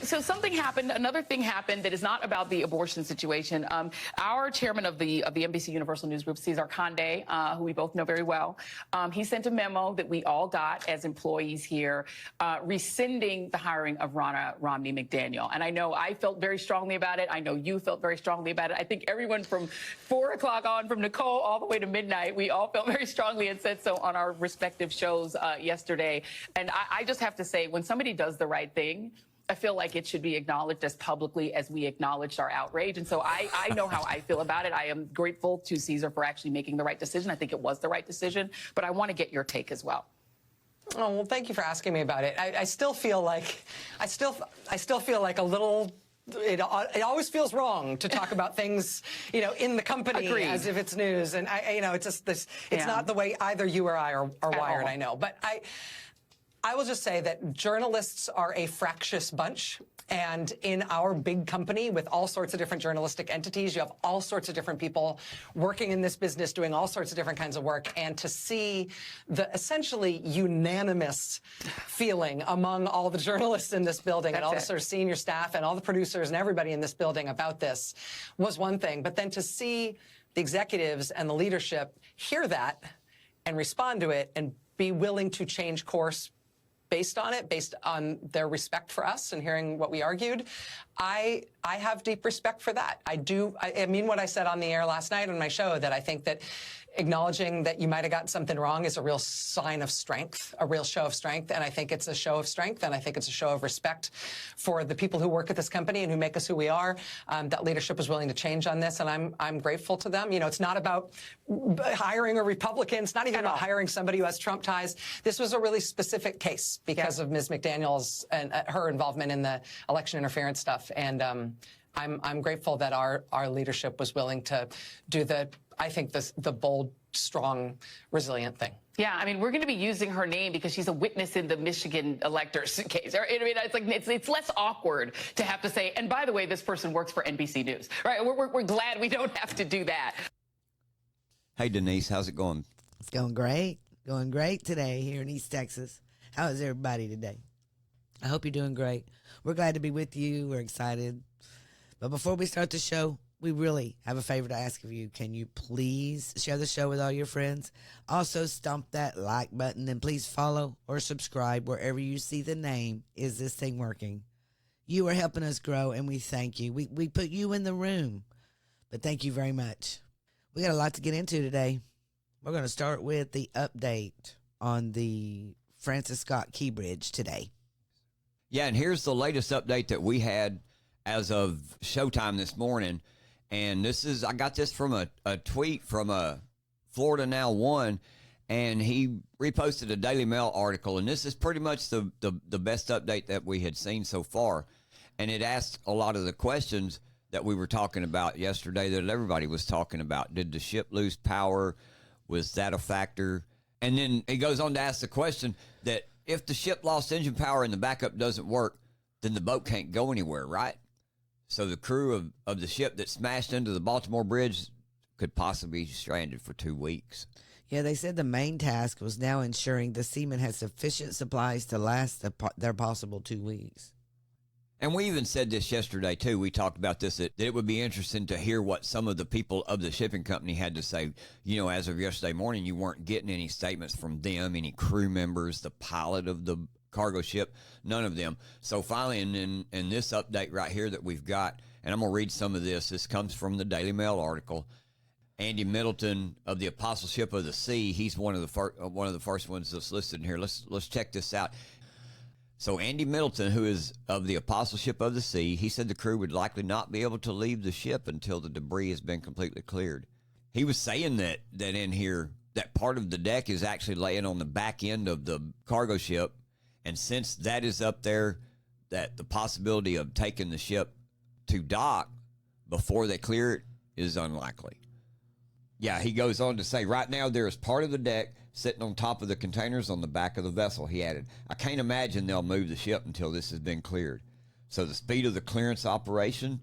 So something happened. Another thing happened that is not about the abortion situation. Our chairman of the NBC Universal News Group, Cesar Conde, who we both know very well, he sent a memo that we all got as employees here, rescinding the hiring of Ronna Romney McDaniel. And I know I felt very strongly about it. I know you felt very strongly about it. I think everyone from 4 o'clock on, from Nicole all the way to midnight, we all felt very strongly and said so on our respective shows yesterday. And I just have to say, when somebody does the right thing, I feel like it should be acknowledged as publicly as we acknowledged our outrage. And so I know how I feel about it. I am grateful to Cesar for actually making the right decision. I think it was the right decision, but I want to get your take as well. Oh, well, thank you for asking me about it. I still feel like I still feel like a little. It always feels wrong to talk about things, in the company as if it's news. And it's just this. It's not the way either you or I are wired. I know, but I will just say that journalists are a fractious bunch. And in our big company with all sorts of different journalistic entities, you have all sorts of different people working in this business, doing all sorts of different kinds of work. And to see the essentially unanimous feeling among all the journalists in this building and all the sort of senior staff and all the producers and everybody in this building about this was one thing. But then to see the executives and the leadership hear that and respond to it and be willing to change course based on it, based on their respect for us and hearing what we argued, I have deep respect for that. I do. I mean what I said on the air last night on my show, that I think that acknowledging that you might have gotten something wrong is a real sign of strength, a real show of strength. And I think it's a show of strength, and I think it's a show of respect for the people who work at this company and who make us who we are. That leadership was willing to change on this, and I'm grateful to them. It's not about hiring a Republican. It's not even about hiring somebody who has Trump ties. This was a really specific case because of Ms. McDaniel's and her involvement in the election interference stuff. And I'm grateful that our leadership was willing to do the bold, strong, resilient thing. Yeah, I mean, we're going to be using her name because she's a witness in the Michigan electors case. I mean, it's less awkward to have to say, and by the way, this person works for NBC News, right? We're glad we don't have to do that. Hey, Denise, how's it going? It's going great. Going great today here in East Texas. How is everybody today? I hope you're doing great. We're glad to be with you. We're excited. But before we start the show, we really have a favor to ask of you. Can you please share the show with all your friends? Also, stomp that like button, and please follow or subscribe wherever you see the name Is This Thing Working? You are helping us grow, and we thank you. We put you in the room, but thank you very much. We got a lot to get into today. We're going to start with the update on the Francis Scott Key Bridge today. Yeah, and here's the latest update that we had as of showtime this morning. And I got this from a tweet from Florida Now 1, and he reposted a Daily Mail article. And this is pretty much the best update that we had seen so far. And it asked a lot of the questions that we were talking about yesterday that everybody was talking about. Did the ship lose power? Was that a factor? And then he goes on to ask the question that if the ship lost engine power and the backup doesn't work, then the boat can't go anywhere, right? So the crew of the ship that smashed into the Baltimore bridge could possibly be stranded for 2 weeks. Yeah, they said the main task was now ensuring the seamen had sufficient supplies to last their possible 2 weeks. And we even said this yesterday, too. We talked about this, that it would be interesting to hear what some of the people of the shipping company had to say. As of yesterday morning, you weren't getting any statements from them, any crew members, the pilot of the cargo ship, none of them. So finally, in this update right here that we've got, and I'm going to read some of this. This comes from the Daily Mail article. Andy Middleton of the Apostleship of the Sea, he's one of the first ones that's listed in here. Let's check this out. So Andy Middleton, who is of the Apostleship of the Sea, he said the crew would likely not be able to leave the ship until the debris has been completely cleared. He was saying that in here, that part of the deck is actually laying on the back end of the cargo ship. And since that is up there, that the possibility of taking the ship to dock before they clear it is unlikely. Yeah, he goes on to say, right now there is part of the deck sitting on top of the containers on the back of the vessel. He added, I can't imagine they'll move the ship until this has been cleared. So the speed of the clearance operation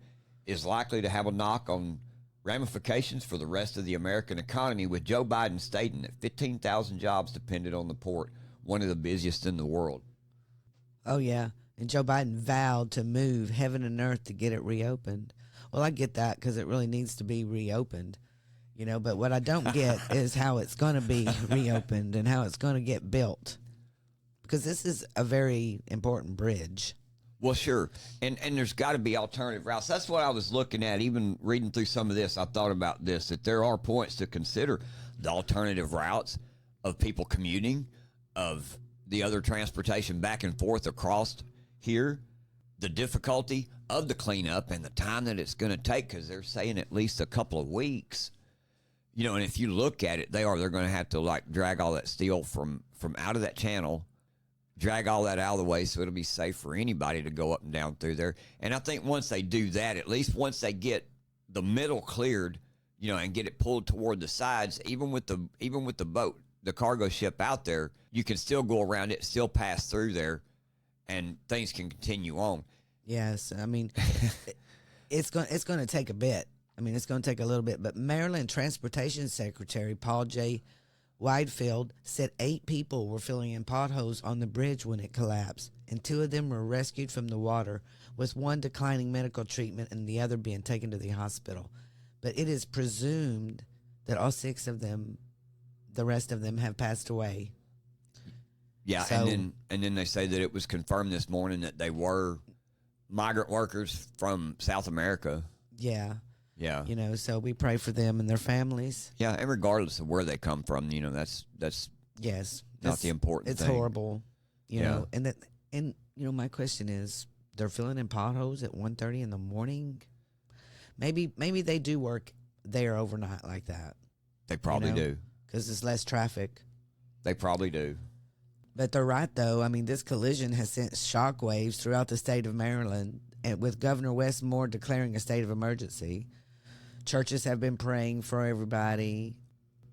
is likely to have a knock on ramifications for the rest of the American economy, with Joe Biden stating that 15,000 jobs depended on the port, one of the busiest in the world. Oh, yeah. And Joe Biden vowed to move heaven and earth to get it reopened. Well, I get that because it really needs to be reopened, you know, but what I don't get is how it's going to be reopened and how it's going to get built, because this is a very important bridge. Well, sure. And there's got to be alternative routes. That's what I was looking at. Even reading through some of this, I thought about this, that there are points to consider: the alternative routes of people commuting, of the other transportation back and forth across here, the difficulty of the cleanup and the time that it's going to take, because they're saying at least a couple of weeks. You know, and if you look at it, they're going to have to like drag all that steel from out of that channel, drag all that out of the way so it'll be safe for anybody to go up and down through there. And I think once they do that, at least once they get the middle cleared, you know, and get it pulled toward the sides, even with the boat, the cargo ship out there, you can still go around it, still pass through there, and things can continue on. Yes, I mean, it's going to take a bit. I mean, it's going to take a little bit. But Maryland Transportation Secretary Paul J. Widefield said 8 people were filling in potholes on the bridge when it collapsed, and 2 of them were rescued from the water, with 1 declining medical treatment and the other being taken to the hospital. But it is presumed that all 6 of them, the rest of them, have passed away. Yeah, So, and then they say that it was confirmed this morning that they were migrant workers from South America. yeah. Yeah. You know, so we pray for them and their families. Yeah, and regardless of where they come from, you know, that's Yes. not the important it's thing. It's horrible. You Yeah. know, and you know, my question is, they're filling in potholes at 1:30 in the morning. Maybe they do work there overnight like that. They probably do. Because it's less traffic. They probably do. But they're right, though. I mean, this collision has sent shockwaves throughout the state of Maryland, and with Governor Wes Moore declaring a state of emergency. Churches have been praying for everybody.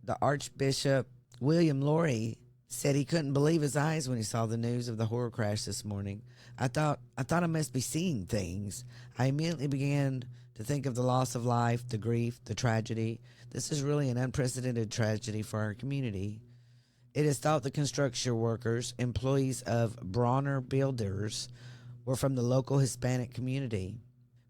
The Archbishop William Laurie said he couldn't believe his eyes when he saw the news of the horror crash this morning. I thought I must be seeing things. I immediately began to think of the loss of life, the grief, the tragedy. This is really an unprecedented tragedy for our community. It is thought the construction workers, employees of Bronner Builders, were from the local Hispanic community.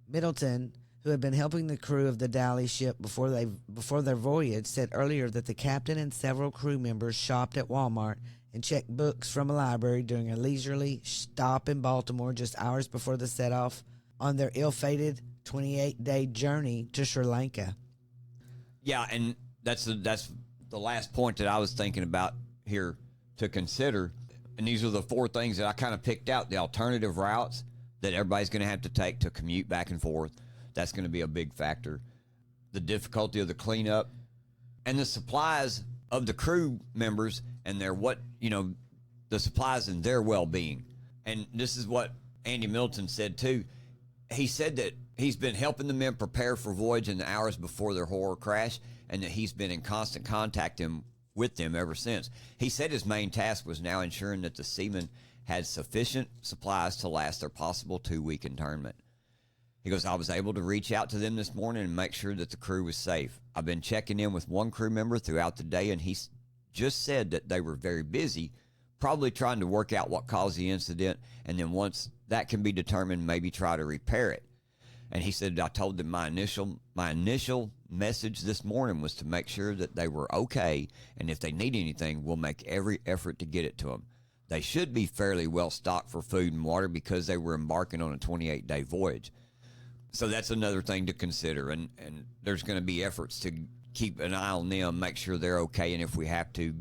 Middleton, who had been helping the crew of the Dally ship before their voyage, said earlier that the captain and several crew members shopped at Walmart and checked books from a library during a leisurely stop in Baltimore just hours before the set-off on their ill-fated 28-day journey to Sri Lanka. Yeah, and that's the last point that I was thinking about here to consider. And these are the 4 things that I kind of picked out: the alternative routes that everybody's going to have to take to commute back and forth. That's going to be a big factor. The difficulty of the cleanup and the supplies of the crew members and the supplies and their well-being. And this is what Andy Middleton said too. He said that he's been helping the men prepare for voyage in the hours before their horror crash, and that he's been in constant contact with them ever since. He said his main task was now ensuring that the seamen had sufficient supplies to last their possible 2-week internment. He goes, I was able to reach out to them this morning and make sure that the crew was safe. I've been checking in with one crew member throughout the day, and he just said that they were very busy, probably trying to work out what caused the incident, and then once that can be determined, maybe try to repair it. And he said, I told them my initial message this morning was to make sure that they were okay, and if they need anything, we'll make every effort to get it to them. They should be fairly well stocked for food and water because they were embarking on a 28-day voyage. So that's another thing to consider, and there's going to be efforts to keep an eye on them, make sure they're okay, and if we have to,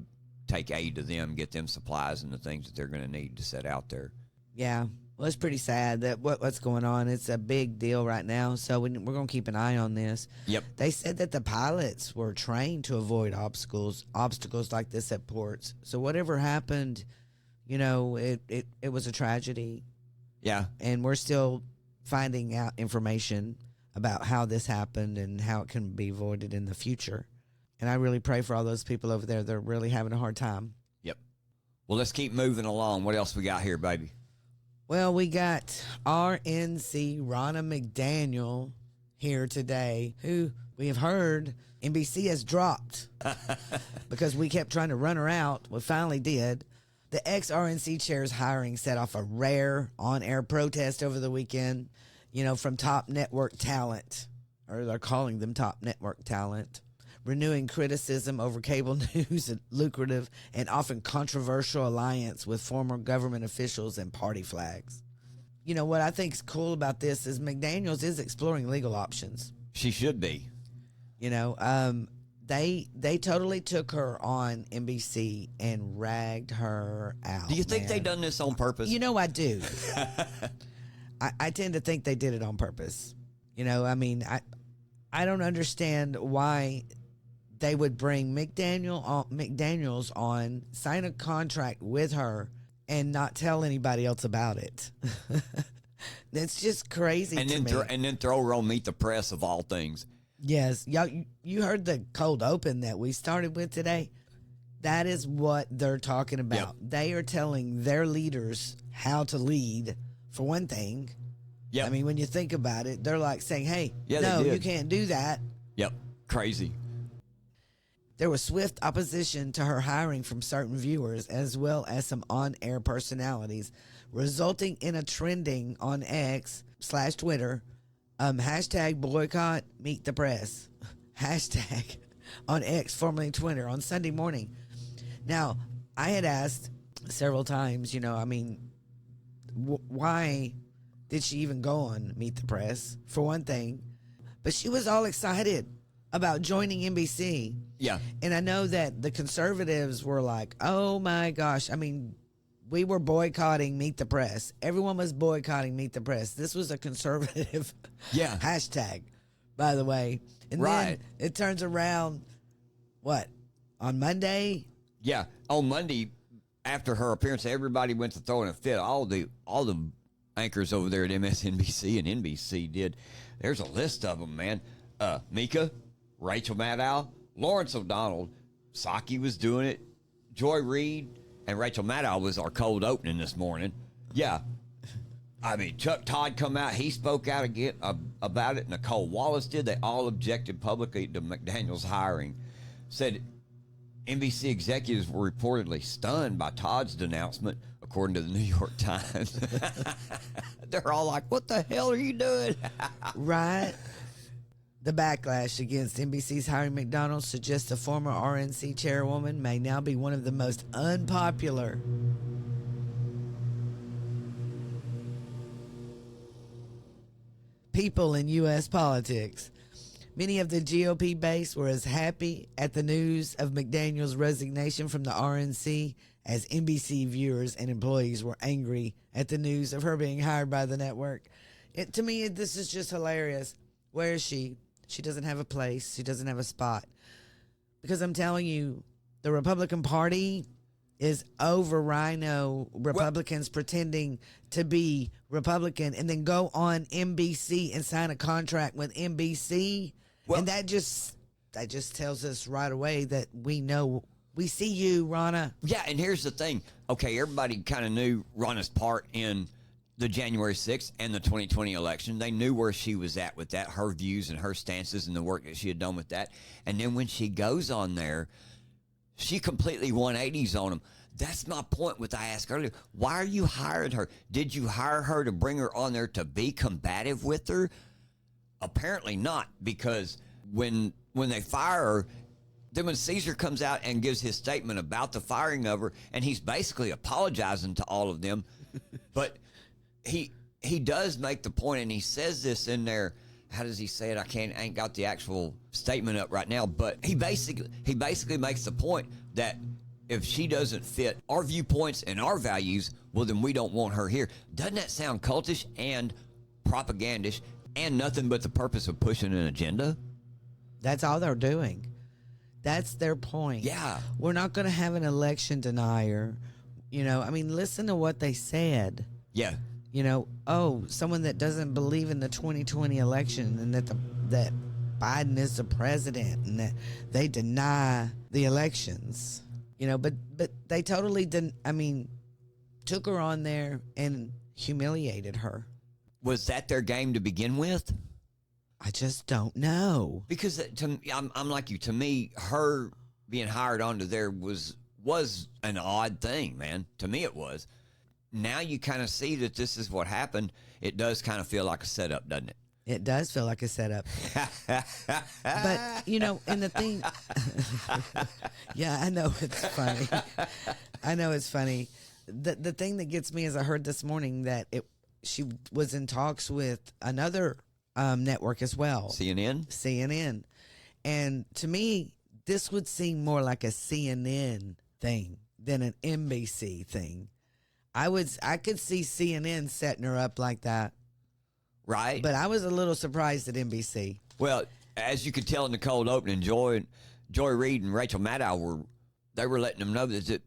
take aid to them, get them supplies and the things that they're going to need to set out there. Yeah, well, it's pretty sad that what's going on. It's a big deal right now, so we're going to keep an eye on this. Yep. They said that the pilots were trained to avoid obstacles like this at ports. So whatever happened, you know, it was a tragedy. Yeah. And we're still finding out information about how this happened and how it can be avoided in the future. And I really pray for all those people over there. They're really having a hard time. Yep. Well, let's keep moving along. What else we got here, baby? Well, we got RNC Ronna McDaniel here today, who we have heard NBC has dropped because we kept trying to run her out. We finally did. The ex-RNC chair's hiring set off a rare on-air protest over the weekend, from top network talent, or they're calling them top network talent, renewing criticism over cable news' and lucrative and often controversial alliance with former government officials and party flags. What I think is cool about this is McDaniels is exploring legal options. She should be. They totally took her on NBC and ragged her out. Do you think they done this on purpose? I do. I tend to think they did it on purpose. I don't understand why they would bring McDaniels on, sign a contract with her, and not tell anybody else about it. That's just crazy to me. And then throw her on Meet the Press of all things. Yes. Y'all, you heard the cold open that we started with today? That is what they're talking about. Yep. They are telling their leaders how to lead, for one thing. Yeah. I mean, when you think about it, they're like saying, hey, no, you can't do that. Yep. Crazy. There was swift opposition to her hiring from certain viewers as well as some on-air personalities, resulting in a trending on X/Twitter, hashtag boycott meet the press, hashtag on X, formerly Twitter, on Sunday morning. Now, I had asked several times, why did she even go on Meet the Press, for one thing? But she was all excited about joining NBC. Yeah. And I know that the conservatives were like, oh my gosh. We were boycotting Meet the Press. Everyone was boycotting Meet the Press. This was a conservative hashtag, by the way. And then it turns around, on Monday? Yeah. On Monday, after her appearance, everybody went to throwing a fit. All the anchors over there at MSNBC and NBC did. There's a list of them, man. Mika, Rachel Maddow, Lawrence O'Donnell, Psaki was doing it, Joy Reid, and Rachel Maddow was our cold opening this morning. Yeah. Chuck Todd come out. He spoke out again about it. Nicole Wallace did. They all objected publicly to McDaniels' hiring. Said NBC executives were reportedly stunned by Todd's denouncement, according to the New York Times. They're all like, what the hell are you doing? Right. The backlash against NBC's hiring McDaniels suggests the former RNC chairwoman may now be one of the most unpopular people in U.S. politics. Many of the GOP base were as happy at the news of McDaniels' resignation from the RNC as NBC viewers and employees were angry at the news of her being hired by the network. To me, this is just hilarious. Where is she? She doesn't have a place. She doesn't have a spot. Because I'm telling you, the Republican Party is over RINO Republicans pretending to be Republican and then go on NBC and sign a contract with NBC. And that just tells us right away that we see you, Ronna. Yeah, and here's the thing. Okay, everybody kind of knew Ronna's part in the January 6th and the 2020 election. They knew where she was at with that, her views and her stances and the work that she had done with that. And then when she goes on there, she completely 180s on them. That's my point with I asked earlier. Why are you hiring her? Did you hire her to bring her on there to be combative with her? Apparently not, because when they fire her, then when Caesar comes out and gives his statement about the firing of her, and he's basically apologizing to all of them, but he does make the point, and he says this in there. How does he say it? I ain't got the actual statement up right now, but he basically makes the point that if she doesn't fit our viewpoints and our values, well, then we don't want her here. Doesn't that sound cultish and propagandish and nothing but the purpose of pushing an agenda? That's all they're doing. That's their point. Yeah. We're not going to have an election denier. Listen to what they said. Yeah. Someone that doesn't believe in the 2020 election and that Biden is the president and that they deny the elections. But they totally didn't. Took her on there and humiliated her. Was that their game to begin with? I just don't know. Because I'm like you. To me, her being hired onto there was was an odd thing, man. To me, it was. Now you kind of see that this is what happened. It does kind of feel like a setup, doesn't it? It does feel like a setup. But, you know, and the thing, yeah, I know it's funny. I know it's funny. The thing that gets me is I heard this morning that she was in talks with another network as well. CNN. And to me, this would seem more like a CNN thing than an NBC thing. I could see CNN setting her up like that. Right. But I was a little surprised at NBC. Well, as you could tell in the cold opening, Joy Reid and Rachel Maddow were letting them know that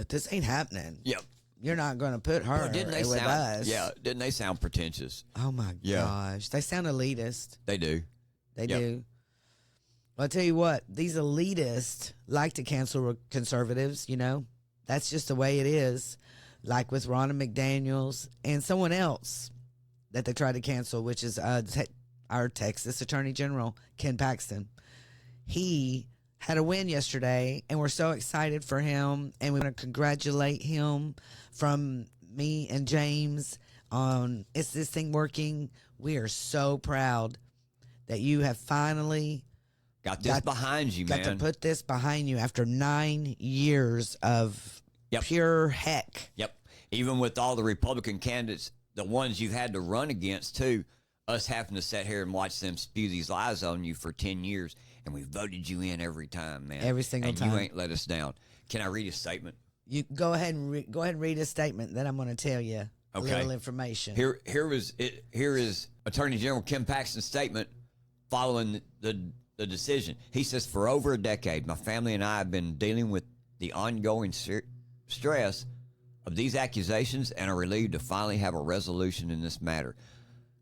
this ain't happening. Yep. You're not going to put her with us. Yeah, didn't they sound pretentious? Oh, my gosh. They sound elitist. They do. They do. Well, I'll tell you what. These elitists like to cancel conservatives, you know. That's just the way it is. Like with Ronna McDaniels and someone else that they tried to cancel, which is our Texas Attorney General, Ken Paxton. He had a win yesterday, and we're so excited for him, and we want to congratulate him from me and James on Is This Thing Working? We are so proud that you have finally got this behind you, man. Got to put this behind you after 9 years of pure heck. Yep. Even with all the Republican candidates, the ones you've had to run against, too, us having to sit here and watch them spew these lies on you for 10 years, and we voted you in every time, man. Every single time. And you ain't let us down. Can I read a statement? You go ahead and read a statement. Then I'm going to tell you a little information. Here is Attorney General Ken Paxton's statement following the decision. He says, "For over a decade, my family and I have been dealing with the ongoing stress of these accusations and are relieved to finally have a resolution in this matter.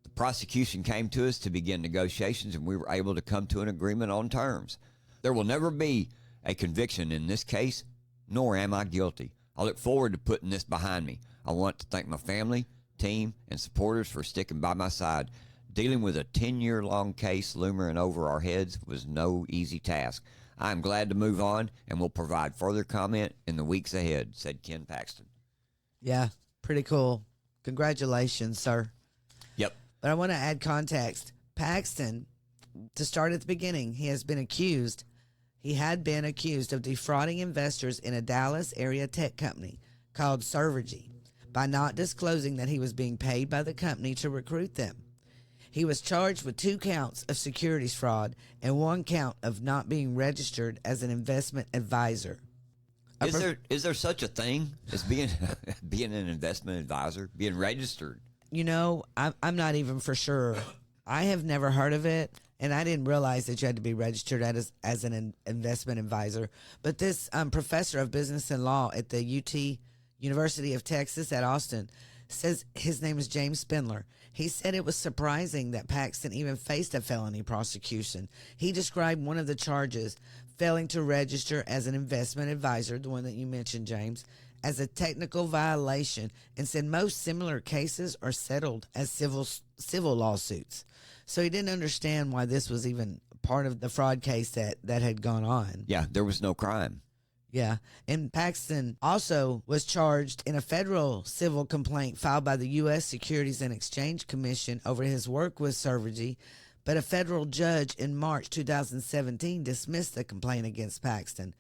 The prosecution came to us to begin negotiations, and we were able to come to an agreement on terms. There will never be a conviction in this case, nor am I guilty. I look forward to putting this behind me. I want to thank my family, team, and supporters for sticking by my side. Dealing with a 10-year-long case looming over our heads was no easy task. I am glad to move on and will provide further comment in the weeks ahead," said Ken Paxton. Yeah, pretty cool. Congratulations, sir. Yep. But I want to add context. Paxton, to start at the beginning, he had been accused of defrauding investors in a Dallas area tech company called Servergy by not disclosing that he was being paid by the company to recruit them. He was charged with 2 counts of securities fraud and 1 count of not being registered as an investment advisor. Is there such a thing as being an investment advisor, being registered? You know, I'm not even for sure. I have never heard of it, and I didn't realize that you had to be registered as an investment advisor. But this professor of business and law at the UT University of Texas at Austin says his name is James Spindler. He said it was surprising that Paxton even faced a felony prosecution. He described one of the charges, failing to register as an investment advisor, the one that you mentioned, James, as a technical violation, and said most similar cases are settled as civil lawsuits. So he didn't understand why this was even part of the fraud case that had gone on. Yeah, there was no crime. Yeah, and Paxton also was charged in a federal civil complaint filed by the U.S. Securities and Exchange Commission over his work with Servergy, but a federal judge in March 2017 dismissed the complaint against Paxton.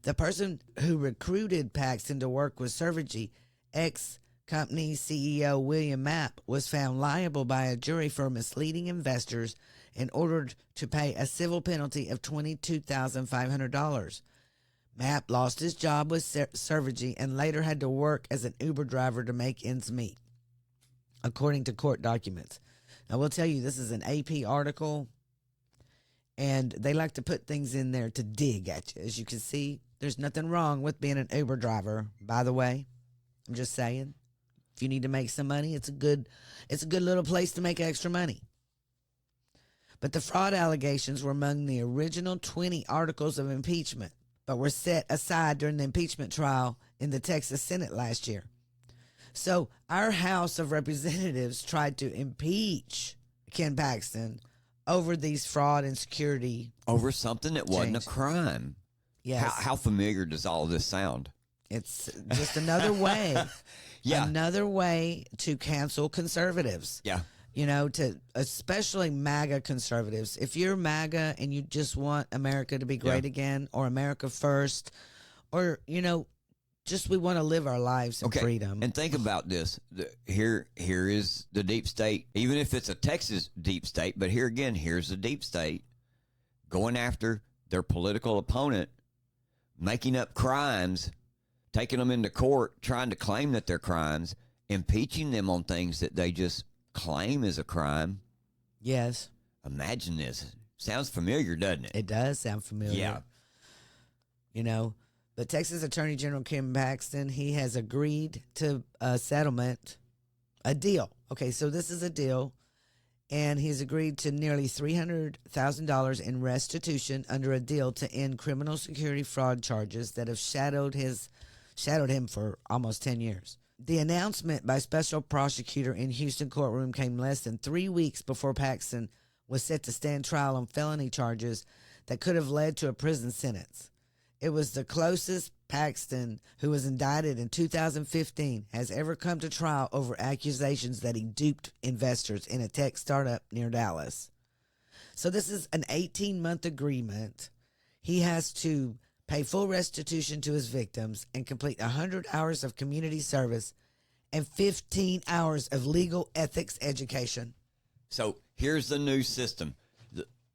The person who recruited Paxton to work with Servergy, ex-company CEO William Mapp, was found liable by a jury for misleading investors and ordered to pay a civil penalty of $22,500. Mapp lost his job with Servergy and later had to work as an Uber driver to make ends meet, according to court documents. Now, we'll tell you, this is an AP article, and they like to put things in there to dig at you. As you can see, there's nothing wrong with being an Uber driver, by the way. I'm just saying, if you need to make some money, it's a good little place to make extra money. But the fraud allegations were among the original 20 articles of impeachment, but were set aside during the impeachment trial in the Texas Senate last year. So our House of Representatives tried to impeach Ken Paxton over these fraud and security. Over something that wasn't a crime. Yes. How familiar does all this sound? It's just another way. Yeah. Another way to cancel conservatives. Yeah. You know, to especially MAGA conservatives. If you're MAGA and you just want America to be great again, or America first, or, you know, just we want to live our lives in freedom. And think about this. Here is the deep state, even if it's a Texas deep state, but here again, here's the deep state going after their political opponent, making up crimes, taking them into court, trying to claim that they're crimes, impeaching them on things that they just claim as a crime. Yes. Imagine this. Sounds familiar, doesn't it? It does sound familiar. Yeah. You know, but Texas Attorney General Ken Paxton, he has agreed to a settlement, a deal. Okay, so this is a deal, and he's agreed to nearly $300,000 in restitution under a deal to end criminal security fraud charges that have shadowed him for almost 10 years. The announcement by special prosecutor in Houston courtroom came less than 3 weeks before Paxton was set to stand trial on felony charges that could have led to a prison sentence. It was the closest Paxton, who was indicted in 2015, has ever come to trial over accusations that he duped investors in a tech startup near Dallas. So this is an 18-month agreement. He has to pay full restitution to his victims and complete 100 hours of community service and 15 hours of legal ethics education. So here's the new system.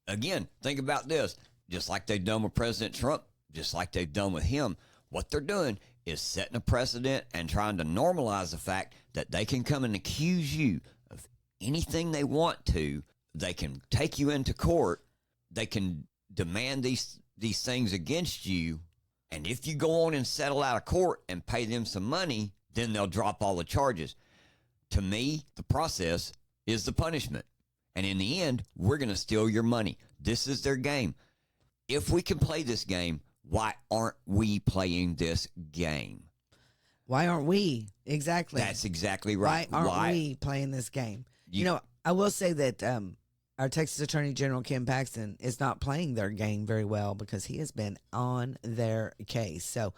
Again, think about this. Just like they've done with President Trump, just like they've done with him, what they're doing is setting a precedent and trying to normalize the fact that they can come and accuse you of anything they want to. They can take you into court. They can demand these things against you. And if you go on and settle out of court and pay them some money, then they'll drop all the charges. To me, the process is the punishment. And in the end, we're going to steal your money. This is their game. If we can play this game, why aren't we playing this game? Why aren't we? Exactly. That's exactly right. Why aren't we playing this game? You know, I will say that our Texas Attorney General Ken Paxton is not playing their game very well because he has been on their case. So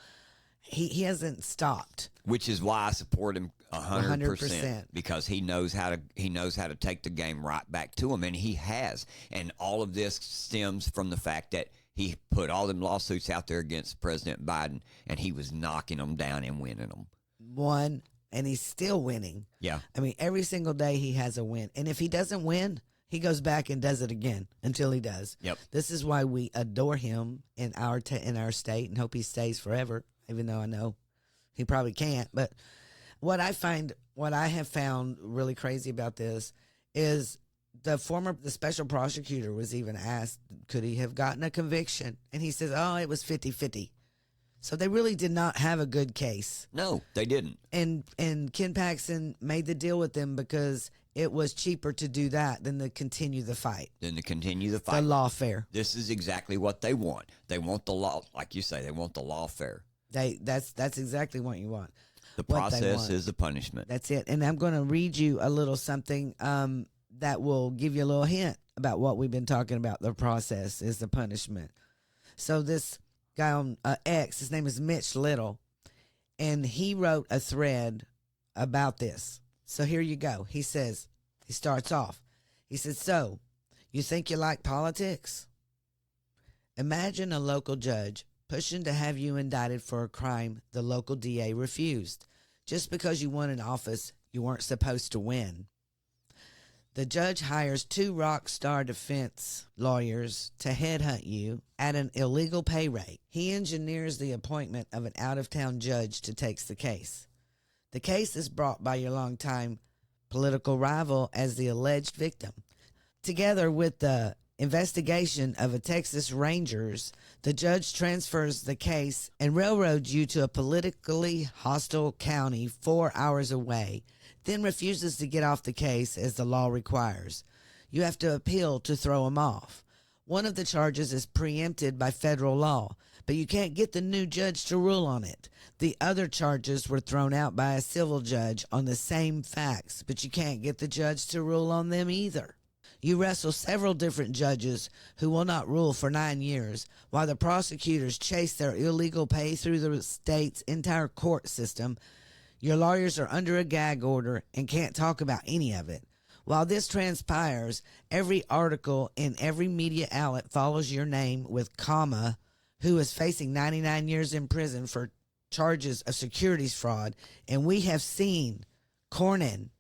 he hasn't stopped. Which is why I support him 100%, because he knows how to take the game right back to him, and he has. And all of this stems from the fact that he put all them lawsuits out there against President Biden, and he was knocking them down and winning them. Won, and he's still winning. Yeah. I mean, every single day he has a win. And if he doesn't win, he goes back and does it again until he does. Yep. This is why we adore him in our state and hope he stays forever, even though I know he probably can't. But what I have found really crazy about this is the special prosecutor was even asked, could he have gotten a conviction? And he says, oh, it was 50-50. So they really did not have a good case. No, they didn't. And Ken Paxton made the deal with them because it was cheaper to do that than to continue the fight. The lawfare. This is exactly what they want. They want the law, like you say, they want the lawfare. That's exactly what you want. The process is the punishment. That's it. And I'm going to read you a little something that will give you a little hint about what we've been talking about. The process is the punishment. So this guy on X, his name is Mitch Little, and he wrote a thread about this. So here you go. He says, he starts off. He says, so you think you like politics? Imagine a local judge pushing to have you indicted for a crime the local DA refused. Just because you won an office you weren't supposed to win. The judge hires 2 rock star defense lawyers to headhunt you at an illegal pay rate. He engineers the appointment of an out-of-town judge to take the case. The case is brought by your longtime political rival as the alleged victim. Together with the investigation of a Texas Rangers, the judge transfers the case and railroads you to a politically hostile county 4 hours away, then refuses to get off the case as the law requires. You have to appeal to throw him off. One of the charges is preempted by federal law, but you can't get the new judge to rule on it. The other charges were thrown out by a civil judge on the same facts, but you can't get the judge to rule on them either. You wrestle several different judges who will not rule for 9 years, while the prosecutors chase their illegal pay through the state's entire court system. Your lawyers are under a gag order and can't talk about any of it. While this transpires, every article in every media outlet follows your name with comma, who is facing 99 years in prison for charges of securities fraud. And we have seen Cornyn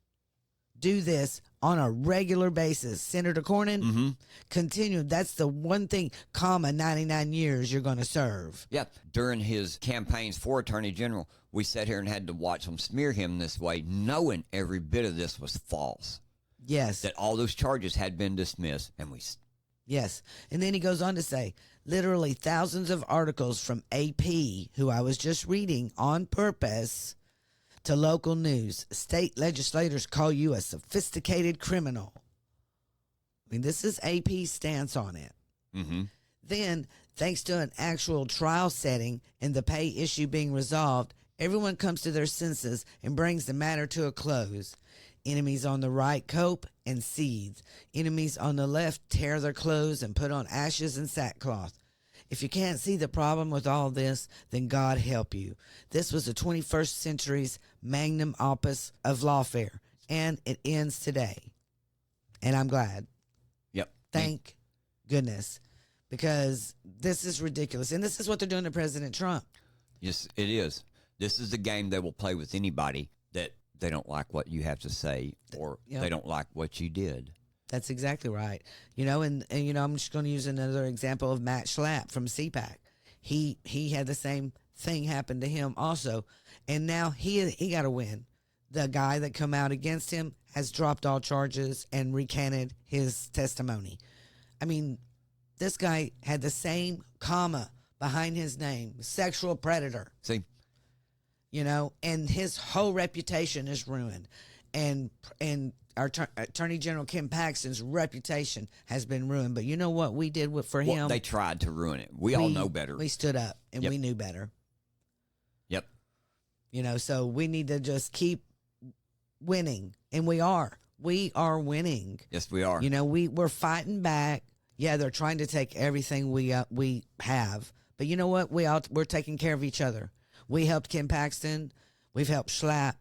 do this on a regular basis. Senator Cornyn continued. That's the one thing, comma, 99 years you're going to serve. Yeah. During his campaigns for Attorney General, we sat here and had to watch them smear him this way, knowing every bit of this was false. Yes. That all those charges had been dismissed, and we... Yes. And then he goes on to say, literally thousands of articles from AP, who I was just reading on purpose, to local news. State legislators call you a sophisticated criminal. I mean, this is AP's stance on it. Then, thanks to an actual trial setting and the pay issue being resolved, everyone comes to their senses and brings the matter to a close. Enemies on the right cope and seethe. Enemies on the left tear their clothes and put on ashes and sackcloth. If you can't see the problem with all this, then God help you. This was the 21st century's magnum opus of lawfare, and it ends today. And I'm glad. Yep. Thank goodness, because this is ridiculous. And this is what they're doing to President Trump. Yes, it is. This is the game they will play with anybody that they don't like what you have to say, or they don't like what you did. That's exactly right. You know, and you know, I'm just going to use another example of Matt Schlapp from CPAC. He had the same thing happen to him also, and now he got to win. The guy that come out against him has dropped all charges and recanted his testimony. I mean, this guy had the same comma behind his name, sexual predator. See? You know, and his whole reputation is ruined. And our Attorney General Ken Paxton's reputation has been ruined. But you know what we did for him? They tried to ruin it. We all know better. We stood up and we knew better. Yep. You know, so we need to just keep winning. And we are. We are winning. Yes, we are. You know, we're fighting back. Yeah, they're trying to take everything we have. But you know what? We're taking care of each other. We helped Ken Paxton. We've helped Schlapp.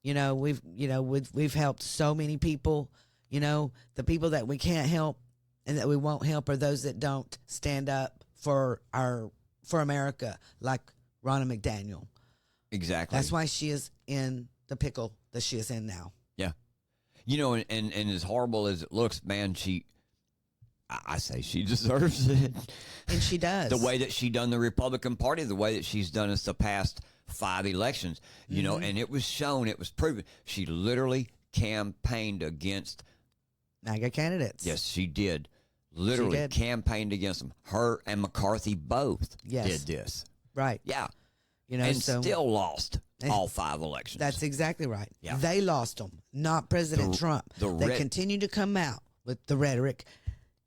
You know, we've helped so many people. You know, the people that we can't help and that we won't help are those that don't stand up for America, like Ronna McDaniel. Exactly. That's why she is in the pickle that she is in now. Yeah. You know, and as horrible as it looks, man, I say she deserves it. And she does. The way that she done the Republican Party, the way that she's done us the past 5 elections, you know, and it was shown, it was proven. She literally campaigned against MAGA candidates. Yes, she did. Literally campaigned against them. Her and McCarthy both did this. Right. Yeah. You know, and still lost all 5 elections. That's exactly right. Yeah. They lost them, not President Trump. They continue to come out with the rhetoric.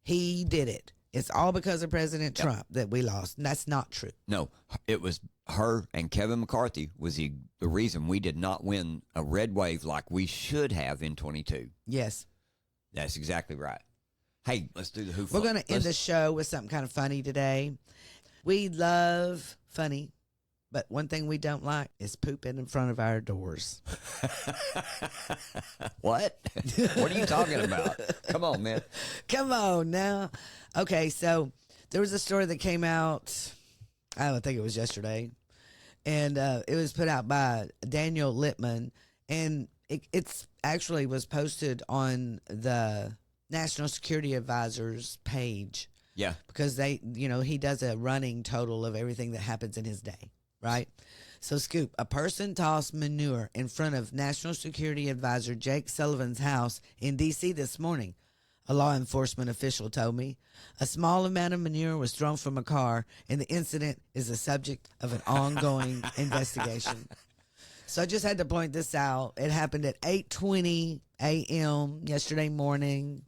He did it. It's all because of President Trump that we lost. And that's not true. No, it was her and Kevin McCarthy was the reason we did not win a red wave like we should have in 22. Yes. That's exactly right. Hey, let's do the Who. We're going to end the show with something kind of funny today. We love funny, but one thing we don't like is pooping in front of our doors. What? What are you talking about? Come on, man. Come on now. Okay, so there was a story that came out, I don't think it was yesterday, and it was put out by Daniel Littman, and it's actually was posted on the National Security Advisor's page. Yeah. Because he does a running total of everything that happens in his day, right? So, Scoop, a person tossed manure in front of National Security Advisor Jake Sullivan's house in D.C. this morning. A law enforcement official told me a small amount of manure was thrown from a car, and the incident is the subject of an ongoing investigation. So I just had to point this out. It happened at 8:20 a.m. yesterday morning,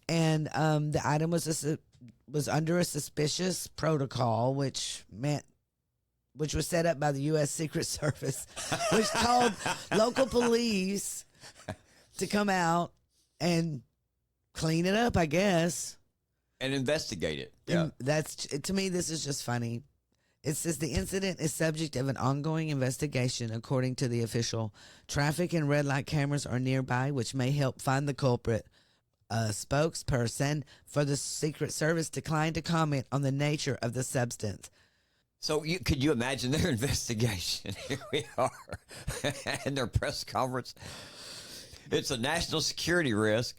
and the item was under a suspicious protocol, which was set up by the U.S. Secret Service, which told local police to come out and clean it up, I guess. And investigate it. Yeah. And that's, to me, this is just funny. It says the incident is subject of an ongoing investigation, according to the official. Traffic and red light cameras are nearby, which may help find the culprit. A spokesperson for the Secret Service declined to comment on the nature of the substance. So could you imagine their investigation? Here we are, and their press conference. It's a national security risk,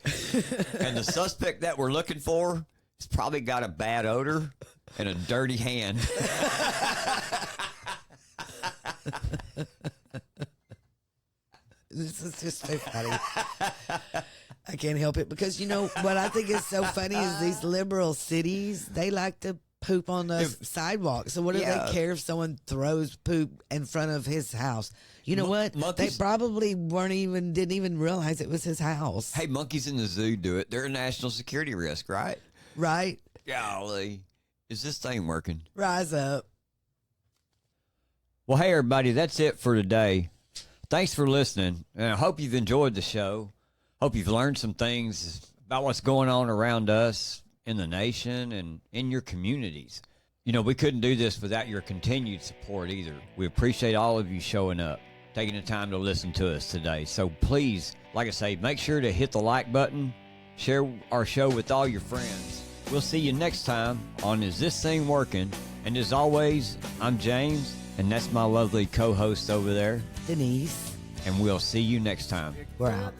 and the suspect that we're looking for has probably got a bad odor and a dirty hand. This is just so funny. I can't help it because, you know, what I think is so funny is these liberal cities, they like to poop on the sidewalk. So what do they care if someone throws poop in front of his house? You know what? Monkeys, they probably didn't even realize it was his house. Hey, monkeys in the zoo do it. They're a national security risk, right? Right. Golly. Is this thing working? Rise up. Well, hey, everybody, that's it for today. Thanks for listening, and I hope you've enjoyed the show. Hope you've learned some things about what's going on around us in the nation and in your communities. You know, we couldn't do this without your continued support either. We appreciate all of you showing up, taking the time to listen to us today. So please, like I say, make sure to hit the like button, share our show with all your friends. We'll see you next time on Is This Thing Working? And as always, I'm James, and that's my lovely co-host over there, Denise. And we'll see you next time. We're out.